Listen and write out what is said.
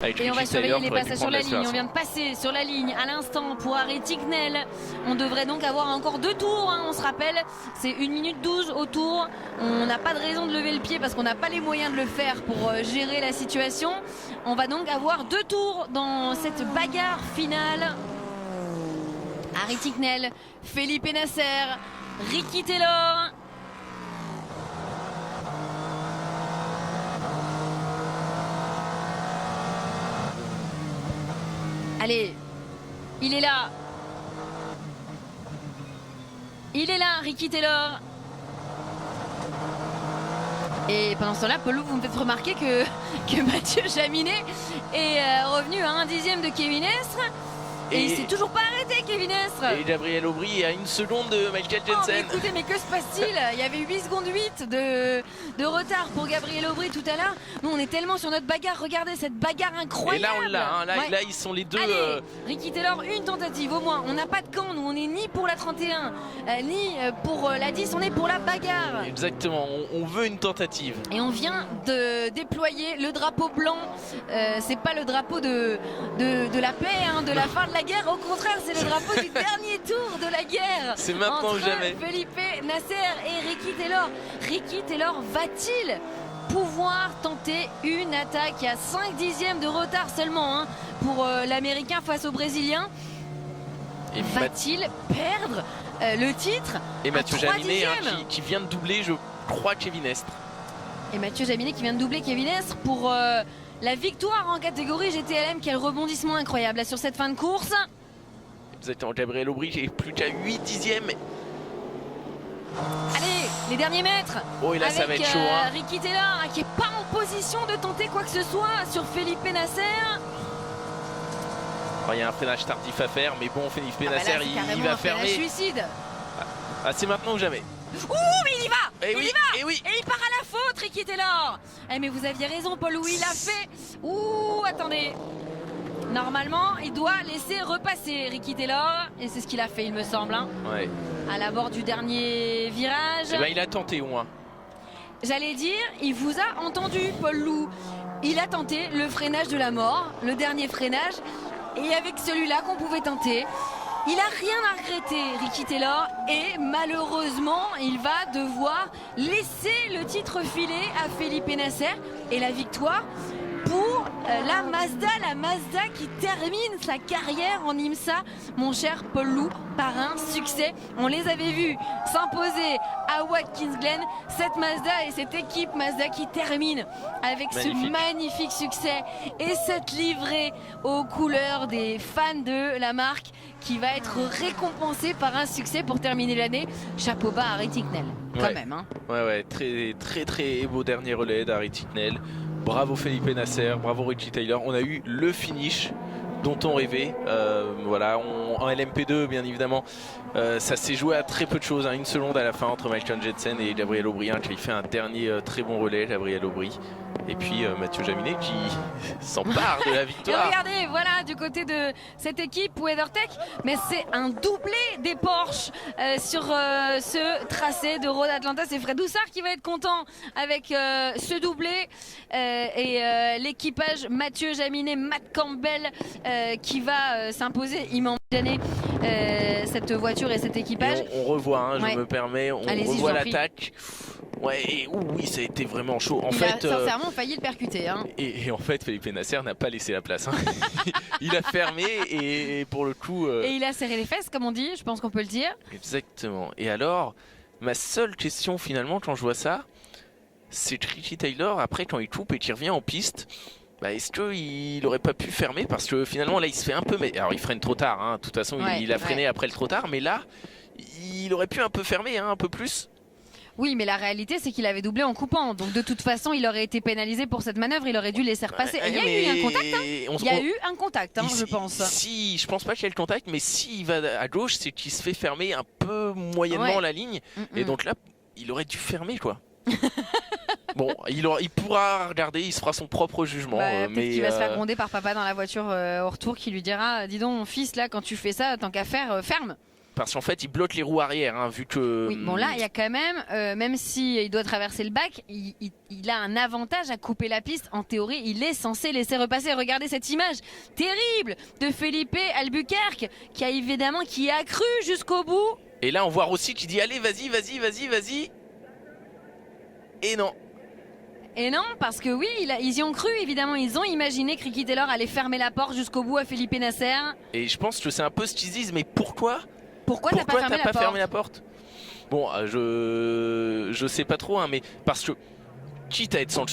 Et on va surveiller les passages sur la ligne. On vient de passer sur la ligne à l'instant pour Harry Tincknell. On devrait donc avoir encore 2 tours, hein, on se rappelle. C'est 1 minute 12 au tour. On n'a pas de raison de lever le pied parce qu'on n'a pas les moyens de le faire pour gérer la situation. On va donc avoir 2 tours dans cette bagarre finale. Harry Tincknell, Felipe Nasser, Ricky Taylor. Allez, il est là. Il est là, Ricky Taylor. Et pendant ce temps-là, Paul Loup, vous me faites remarquer que Mathieu Jaminet est revenu à 1/10 de Kevin Estre. Et il s'est toujours pas arrêté, Kevin Estre. Et Gabriel Aubry est à 1 seconde de Michael Oh, mais Jensen. écoutez, mais que se passe-t-il? Il y avait 8 secondes 8 de retard pour Gabriel Aubry tout à l'heure. Nous, on est tellement sur notre bagarre. Regardez cette bagarre incroyable. Et là, on l'a. Hein. Ouais. Là, ils sont les deux. Allez, Ricky Taylor, une tentative au moins. On n'a pas de camp, nous. On n'est ni pour la 31, ni pour la 10. On est pour la bagarre. Exactement. On veut une tentative. Et on vient de déployer le drapeau blanc. C'est pas le drapeau de la paix, hein, de la fin de la guerre. Au contraire, c'est le drapeau du dernier tour de la guerre. C'est maintenant entre ou jamais. Felipe Nasser et Ricky Taylor. Ricky Taylor va-t-il pouvoir tenter une attaque? Il y a 5/10 de retard seulement, hein, pour l'Américain face au Brésilien. Et Va-t-il perdre le titre? Et Mathieu Jaminet, hein, 3/10? qui vient de doubler, je crois, Kevin Estre. Et Mathieu Jaminet qui vient de doubler Kevin Estre pour la victoire en catégorie GTLM. Quel rebondissement incroyable là, sur cette fin de course. Exactement. Gabriel Aubry est plus qu'à 8/10. Allez, les derniers mètres. Oh, et là, avec ça va être chaud. Hein. Ricky Taylor, hein, qui n'est pas en position de tenter quoi que ce soit sur Felipe Nasser. Oh, il y a un freinage tardif à faire, mais bon, Felipe Nasser, Là, il va un fermer. suicide. Ah, c'est maintenant ou jamais. Ouh, mais il y va. Et il oui, y va. et oui. Et il part à la faute, Ricky Taylor. Eh, mais vous aviez raison, Paul Louis, il l'a fait. Ouh, attendez. Normalement, il doit laisser repasser Ricky Taylor. Et c'est ce qu'il a fait, il me semble. Hein, Ouais. à la bord du dernier virage. Eh ben, il a tenté au moins. J'allais dire, il vous a entendu, Paul Loup. Il a tenté le freinage de la mort, le dernier freinage. Et avec celui-là qu'on pouvait tenter, il n'a rien à regretter, Ricky Taylor. Et malheureusement, il va devoir laisser le titre filer à Felipe Nasser. Et la victoire pour la Mazda qui termine sa carrière en IMSA, mon cher Paul Loup, par un succès. On les avait vus s'imposer à Watkins Glen, cette Mazda et cette équipe Mazda qui termine avec ce magnifique succès et cette livrée aux couleurs des fans de la marque qui va être récompensée par un succès pour terminer l'année. Chapeau bas à Harry Tincknell, quand même. Hein. Ouais, très beau dernier relais d'Harry Tincknell. Bravo Felipe Nasser, bravo Ricky Taylor. On a eu le finish dont on rêvait. Voilà, en LMP2 bien évidemment, ça s'est joué à très peu de choses. Hein, 1 seconde à la fin entre Michael Jensen et Gabriel Aubry, hein, qui fait un dernier très bon relais, Gabriel Aubry. Et puis Mathieu Jaminet qui s'empare de la victoire. Et regardez, voilà, du côté de cette équipe WeatherTech, mais c'est un doublé des Porsche sur ce tracé de Road Atlanta. C'est Fred Doussard qui va être content avec ce doublé. Et l'équipage Mathieu Jaminet, Matt Campbell qui va s'imposer. Il m'a enchaîné cette voiture et cet équipage. Et on revoit, hein, je me permets, on revoit l'attaque. Ouais, oui, ça a été vraiment chaud. En fait, il a sincèrement failli le percuter. Hein. Et en fait, Felipe Nasser n'a pas laissé la place. Hein. Il a fermé et pour le coup... Et il a serré les fesses, comme on dit, je pense qu'on peut le dire. Exactement. Et alors, ma seule question finalement quand je vois ça, c'est Ricky Taylor, après quand il coupe et qu'il revient en piste, bah, est-ce qu'il aurait pas pu fermer? Parce que finalement là il se fait un peu... Alors il freine trop tard, hein. De toute façon il a freiné après le trop tard, mais là il aurait pu un peu fermer, hein, un peu plus. Oui, mais la réalité, c'est qu'il avait doublé en coupant. Donc, de toute façon, il aurait été pénalisé pour cette manœuvre. Il aurait dû laisser repasser. Et il y a eu un contact. Hein. Il y a eu un contact, hein, je pense. Si, je pense pas qu'il y ait le contact, mais s'il va à gauche, c'est qu'il se fait fermer un peu moyennement la ligne. Et donc là, il aurait dû fermer, quoi. Bon, il pourra regarder, il se fera son propre jugement. Mais il va se faire gronder par papa dans la voiture au retour qui lui dira: dis donc, mon fils, là, quand tu fais ça, tant qu'à faire, ferme. parce qu'en fait il bloque les roues arrière, hein, vu que... Oui, bon là, il y a quand même si il doit traverser le bac, il a un avantage à couper la piste. En théorie, il est censé laisser repasser. Regardez cette image terrible de Felipe Albuquerque, qui a cru jusqu'au bout. Et là on voit Rossi qui dit allez vas-y. Et non. Et non, parce que oui, ils y ont cru, évidemment. Ils ont imaginé que Ricky Taylor allait fermer la porte jusqu'au bout à Felipe Nasser. Et je pense que c'est un peu ce qu'ils disent, mais pourquoi t'as pas fermé la porte? Bon, je sais pas trop, hein, mais parce que quitte à être sans le